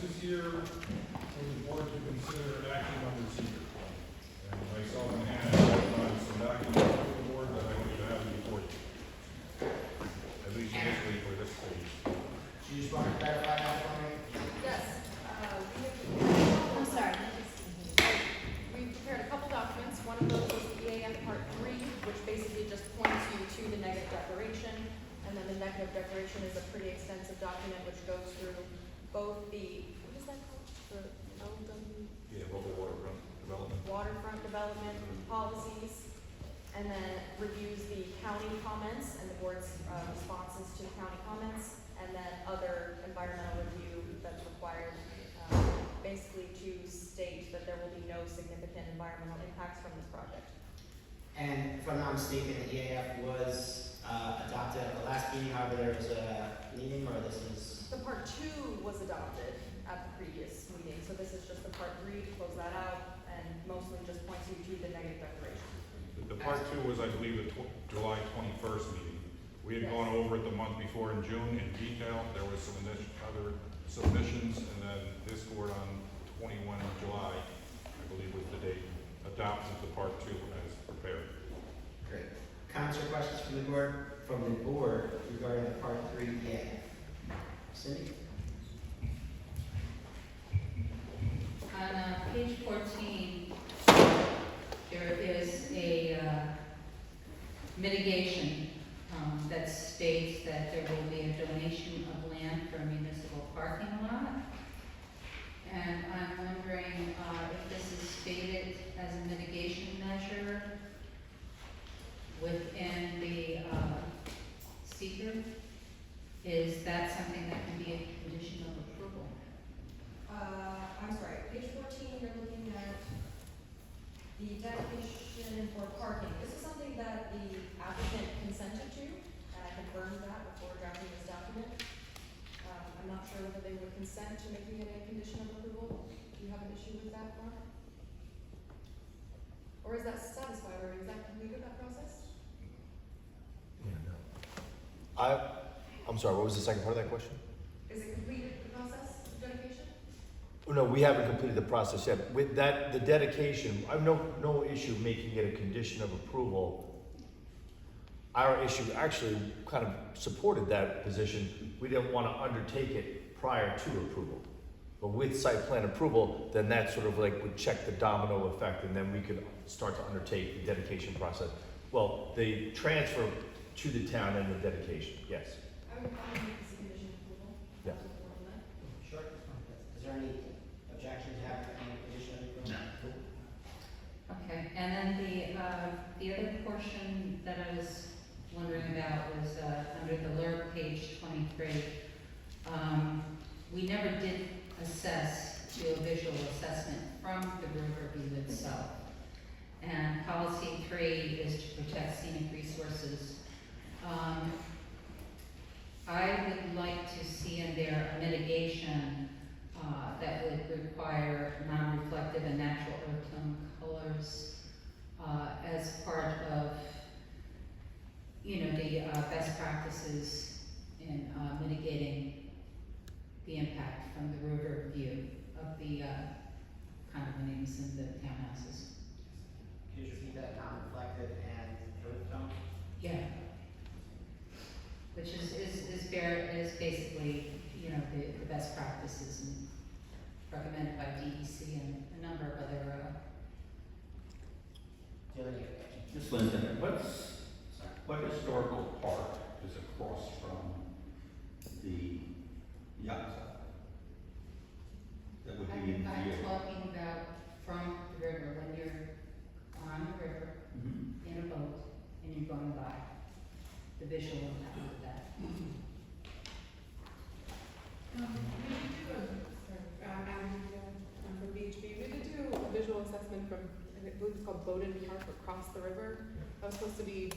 this year for the board to consider acting under SEQRA. And myself and Hannah have some documents for the board that I want you to have before you. At least initially for this stage. So you just want to clarify that for me? Yes, I'm sorry. We prepared a couple documents. One of those was the EAF Part 3, which basically just points you to the negative declaration. And then the negative declaration is a pretty extensive document which goes through both the, what is that called? The LW? Yeah, local waterfront development. Waterfront development policies, and then reviews the county comments and the board's responses to county comments, and then other environmental review that's required, basically to state that there will be no significant environmental impacts from this project. And if I'm not mistaken, the EAF was adopted at the last meeting, however, there was a meeting, or this is? The Part 2 was adopted at the previous meeting, so this is just the Part 3 to close that out, and mostly just points you to the negative declaration. The Part 2 was, I believe, the July 21st meeting. We had gone over it the month before in June in detail. There was some other submissions, and then this board on 21 July, I believe was the date, adopted the Part 2 as prepared. Great. Comments or questions from the board regarding the Part 3 EAF? Cindy? On page 14, there is a mitigation that states that there will be a donation of land for a municipal parking lot. And I'm wondering if this is stated as a mitigation measure within the SEQRA. Is that something that can be a condition of approval? I'm sorry, page 14, you're looking at the dedication for parking. This is something that the applicant consented to, and I confirmed that before drafting this document. I'm not sure whether they would consent to making it a condition of approval. Do you have an issue with that, Mark? Or is that satisfied, or is that completed, that process? I'm sorry, what was the second part of that question? Is it completed, the process of dedication? Oh, no, we haven't completed the process yet. With that, the dedication, I have no issue making it a condition of approval. Our issue actually kind of supported that position. We didn't want to undertake it prior to approval. But with site plan approval, then that sort of like would check the domino effect, and then we could start to undertake the dedication process. Well, the transfer to the town and the dedication, yes. I would make this a condition of approval. Yeah. Sure. Is there any objection to having any condition of approval? No. Okay, and then the other portion that I was wondering about was under the LURP, page 23. We never did assess to a visual assessment from the river view itself. And policy 3 is to protect scenic resources. I would like to see in there a mitigation that would require non-reflective and natural earth tone colors as part of, the best practices in mitigating the impact from the river view of the condominiums and the townhouses. Can you repeat that, non-reflective and earth tone? Yeah. Which is basically, the best practices and recommended by DEC and a number of other, Do you have any? Ms. Linden, what historical park is across from the yacht side? That would be in I'm view? talking about from the river, when you're on the river Mhm. in a boat and you're going by, the visual impact of that. For BHB, we did do a visual assessment from, I believe it's called Bowden Park across the river. That was supposed to be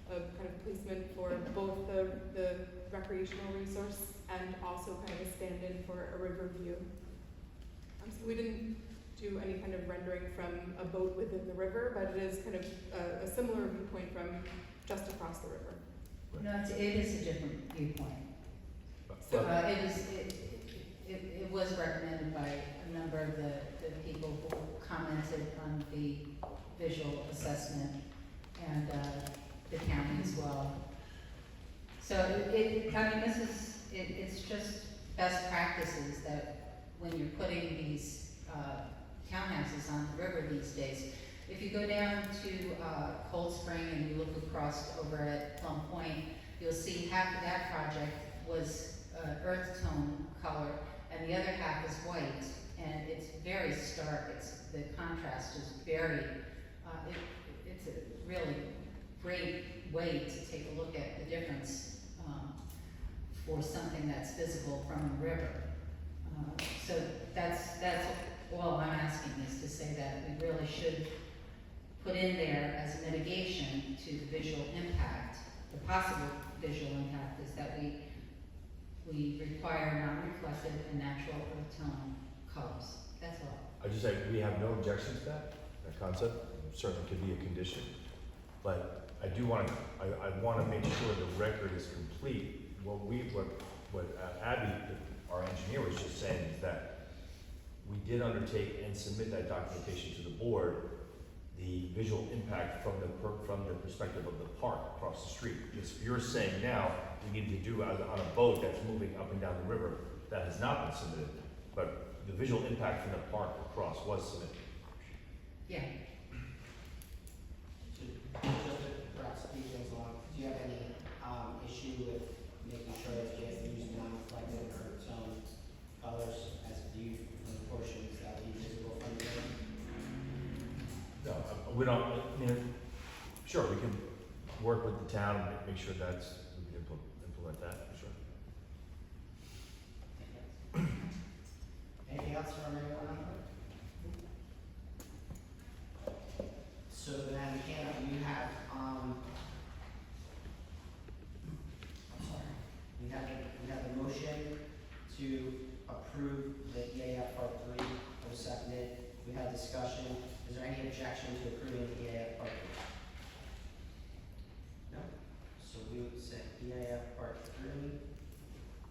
a kind of placement for both the recreational resource and also kind of a stand-in for a river view. So we didn't do any kind of rendering from a boat within the river, but it is kind of a similar viewpoint from just across the river. No, it is a different viewpoint. So, it was recommended by a number of the people who commented on the visual assessment and, the county as well. So I mean, it's just best practices that when you're putting these, townhouses on the river these days, if you go down to, Cold Spring and you look across over at Plum Point, you'll see half of that project was, earth tone color, and the other half is white, and it's very stark. The contrast is very, it's a really great way to take a look at the difference, for something that's visible from the river. So that's all I'm asking, is to say that we really should put in there as a mitigation to the visual impact. The possible visual impact is that we require non-reflective and natural earth tone colors. That's all. I just say, we have no objections to that concept, certainly could be a condition. But I do want to, I want to make sure the record is complete. What Abby, our engineer, was just saying is that we did undertake and submit that documentation to the board, the visual impact from the perspective of the park across the street. If you're saying now, we need to do on a boat that's moving up and down the river, that has not been submitted, but the visual impact from the park across was submitted. Yeah. Just to perhaps speak things along, do you have any, issue with making sure that you have used non-reflective or tone colors as viewed from the portions that will be visible from the river? No, we don't, I mean, sure, we can work with the town and make sure we can implement that, for sure. Anything else from anyone? So then, Hannah, you have, I'm sorry, we have a motion to approve the EAF Part 3, that was seconded. We had discussion. Is there any objection to approving the EAF Part 3? No? So we would say EAF Part 3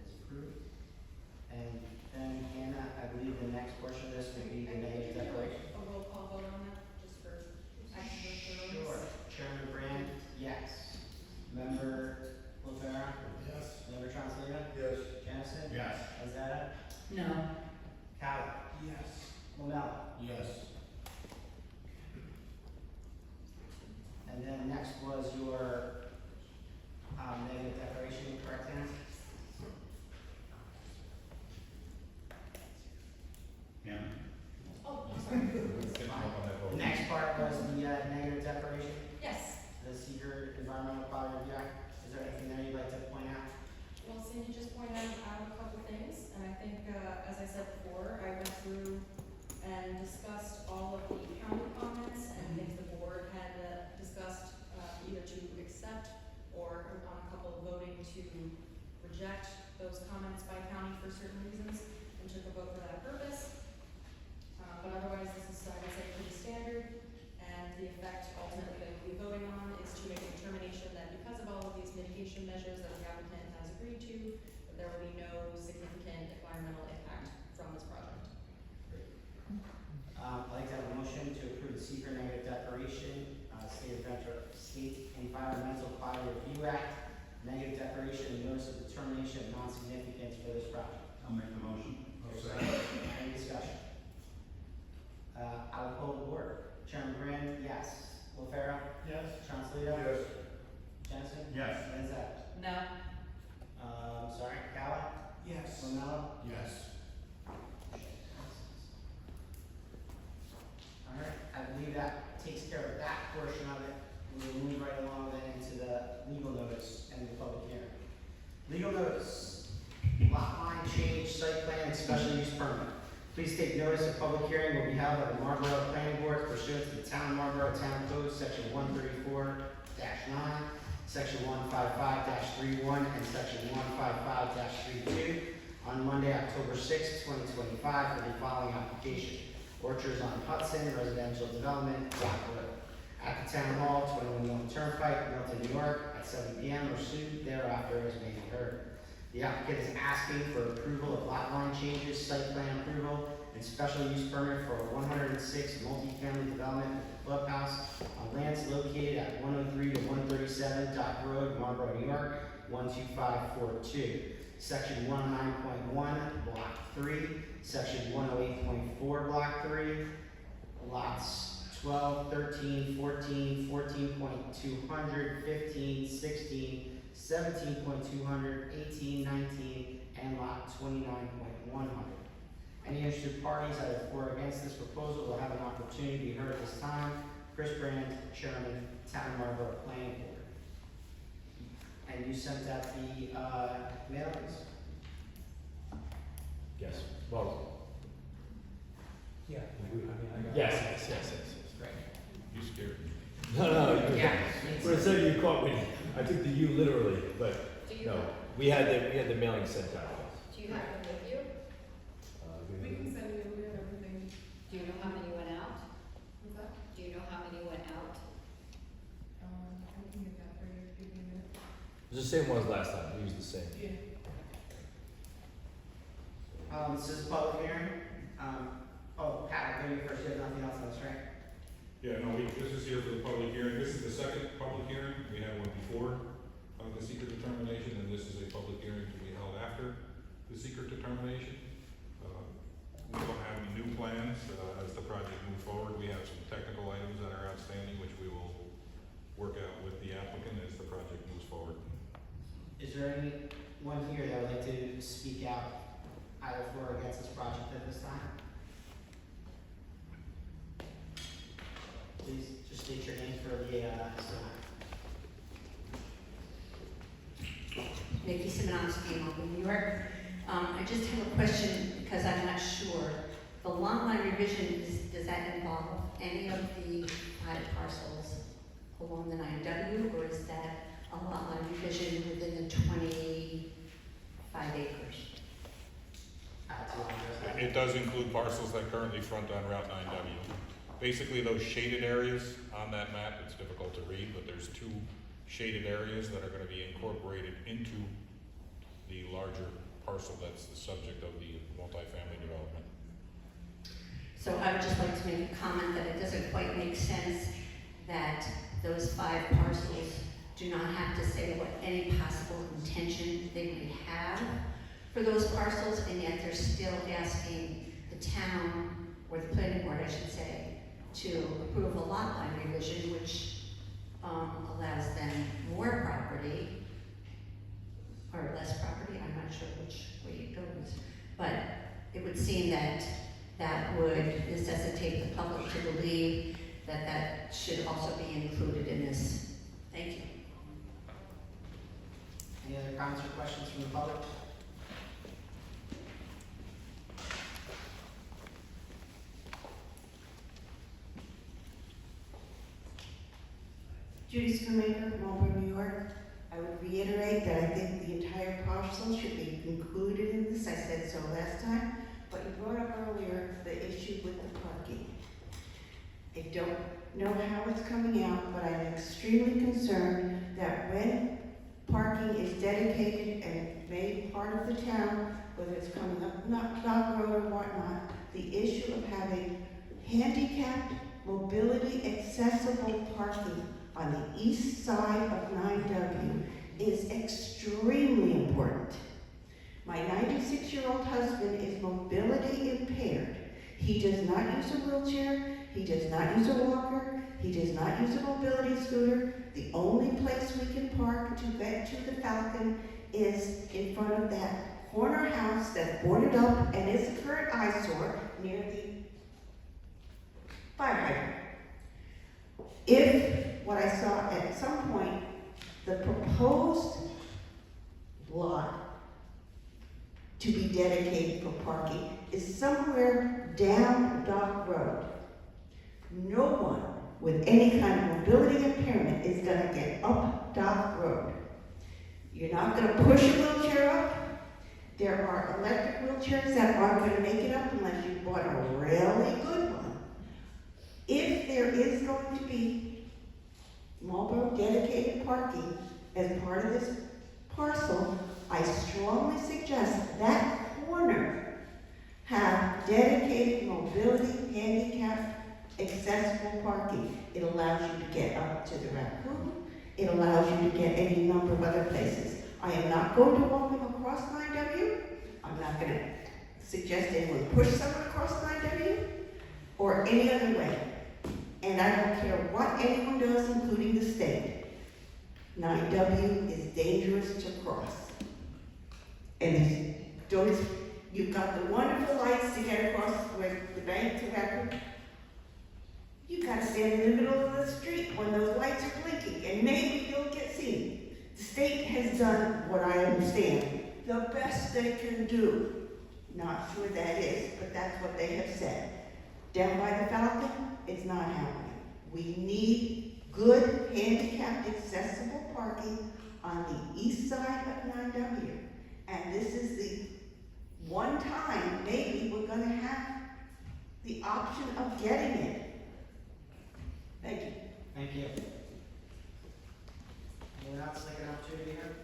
is approved. And then, Hannah, I believe the next portion of this would be the negative declaration. A roll call vote on that, just for extra thoroughness. Sure. Chairman Brand, yes. Member LaFera? Yes. Member Translita? Yes. Jennison? Yes. Azetta? No. Cowell? Yes. Lamella? Yes. And then next was your, negative declaration, correct, Hannah? Yeah. Oh, I'm sorry. Didn't know on that The vote. next part was the, negative declaration, Yes, the SEQRA Environmental Quality Review Act. Is there anything there you'd like to point out? well, Cindy just pointed out a couple things, and I think, as I said before, I went through and discussed all of the county comments and things the board had discussed, either to accept or on a couple voting to reject those comments by county for certain reasons, and took a vote for that purpose. But otherwise, this is, I would say, pretty standard, and the effect ultimately that we'll be voting on is to make a determination that because of all of these mitigation measures that the applicant has agreed to, that there will be no significant environmental impact from this project. I'd like to have a motion to approve the SEQRA negative declaration, State Environmental Quality Review Act, negative declaration and notice of determination of non-significance for this project. I'll make the motion. Any discussion? I will poll the board. Chairman Brand, yes. LaFera? Yes. Translita? Yes. Jensen? Yes. Lanzetta? No. Sorry, Cowell? Yes. Lamella? Yes. Alright, I believe that takes care of that portion of it. We'll move right along then into the legal notice and the public hearing. Legal notice, lot line change, site plan, and special use permit. Please take notice a public hearing will be held at the Marlborough Planning Board pursuant to the Town of Marlborough Town Code, section 134-9, section 155-31, and section 155-32 on Monday, October 6, 2025, for the following application. Orchards on Hudson, residential development, Dock Road. At the Town Hall, 21 Milton Turnpike, Milton, New York, at 7 p.m. or soon thereafter as may be heard. The applicant is asking for approval of lot line changes, site plan approval, and special use permit for a 106 multifamily development with a clubhouse on lands located at 103 to 137 Dock Road, Marlboro, New York, 12542. Section 19.1, Block 3, Section 108.4, Block 3, lots 12, 13, 14, 14.200, 15, 16, 17.200, 18, 19, and lot 29.100. Any interested parties either for or against this proposal will have an opportunity to be heard at this time. Chris Brand, Chairman, Town of Marlboro Planning Board. And you sent out the mailings? Yes, well, Yeah, I mean, I got. yes. Great. You scared me. No, Yeah. for a second you caught me, I took the "you" literally, but Do you no, have, we had the mailing sent out. do you have them with you? We can send you, we have everything. Do you know how many went out? What's that? Do you know how many went out? I can get that for you, give me a minute. It was the same one as last time, we used the same. Yeah. This is a public hearing. Pat, I'll go to you first. You have nothing else on this, right? Yeah, no, this is here for the public hearing. This is the second public hearing. We had one before the secret determination, and this is a public hearing to be held after the secret determination. We don't have any new plans as the project moves forward. We have some technical items that are outstanding, which we will work out with the applicant as the project moves forward. Is there anyone here that would like to speak out either for or against this project at this time? Please just state your name for the slide. Nikki Simonovsky, Marlboro, New York. I just have a question because I'm not sure. The lot line revision, does that involve any of the 5 parcels along the 9W, or is that a lot line revision within the 25 acres? It does include parcels that currently front on Route 9W. Basically, those shaded areas on that map, it's difficult to read, but there's 2 shaded areas that are gonna be incorporated into the larger parcel that's the subject of the multifamily development. So I would just like to make a comment that it doesn't quite make sense that those 5 parcels do not have to say what any possible intention they may have for those parcels, and yet they're still asking the town, or the planning board, I should say, to approve a lot line revision, which allows them more property, or less property, I'm not sure which way it goes. But it would seem that that would necessitate the public to believe that that should also be included in this. Thank you. Any other comments or questions from the public? Judy Schumacher, Marlboro, New York. I would reiterate that I think the entire parcel should be included in this. I said so last time, but you brought up earlier the issue with the parking. I don't know how it's coming out, but I'm extremely concerned that when parking is dedicated and made part of the town, whether it's coming up Dock Road or whatnot, the issue of having handicapped, mobility accessible parking on the east side of 9W is extremely important. My 96-year-old husband is mobility impaired. He does not use a wheelchair, he does not use a walker, he does not use a mobility scooter. The only place we can park to get to the Falcon is in front of that corner house that's boarded up and is a current eyesore near the fire hydrant. If what I saw at some point, the proposed lot to be dedicated for parking is somewhere down Dock Road, no one with any kind of mobility impairment is gonna get up Dock Road. You're not gonna push a wheelchair up. There are electric wheelchairs that aren't gonna make it up unless you bought a really good one. If there is going to be Marlboro dedicated parking as part of this parcel, I strongly suggest that corner have dedicated mobility, handicap, accessible parking. It allows you to get up to the raccoon. It allows you to get any number of other places. I am not going to walk them across 9W. I'm not going to suggest anyone push someone across 9W or any other way. And I don't care what anyone does, including the state. 9W is dangerous to cross. And you've got the wonderful lights to get across with the bank to Raccoon. You gotta stand in the middle of the street when those lights are blinking, and maybe you'll get seen. The state has done what I understand, the best they can do. Not sure that is, but that's what they have said. Down by the Falcon, it's not happening. We need good handicapped accessible parking on the east side of 9W. And this is the one time maybe we're gonna have the option of getting it. Thank you. Thank you. Anyone else like an opportunity here?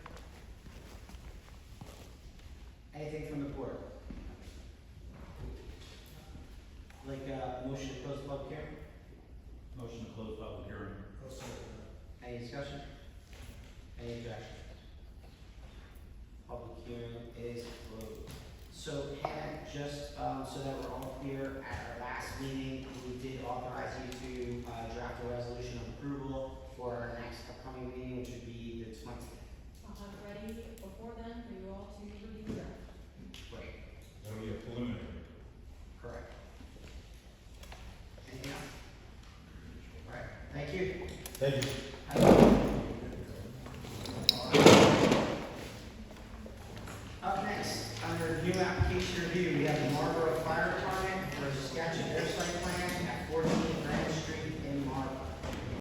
Anything from the board? Like a motion to close the public hearing? Motion to close public hearing. Any discussion? Any objection? Public hearing is closed. So Hannah, just so that we're all clear, at our last meeting, we did authorize you to draft a resolution of approval for our next upcoming meeting, which would be the 20th. I'll have it ready before then for you all to review that. Great. That'll be a preliminary. Correct. Anything else? All right, thank you. Thank you.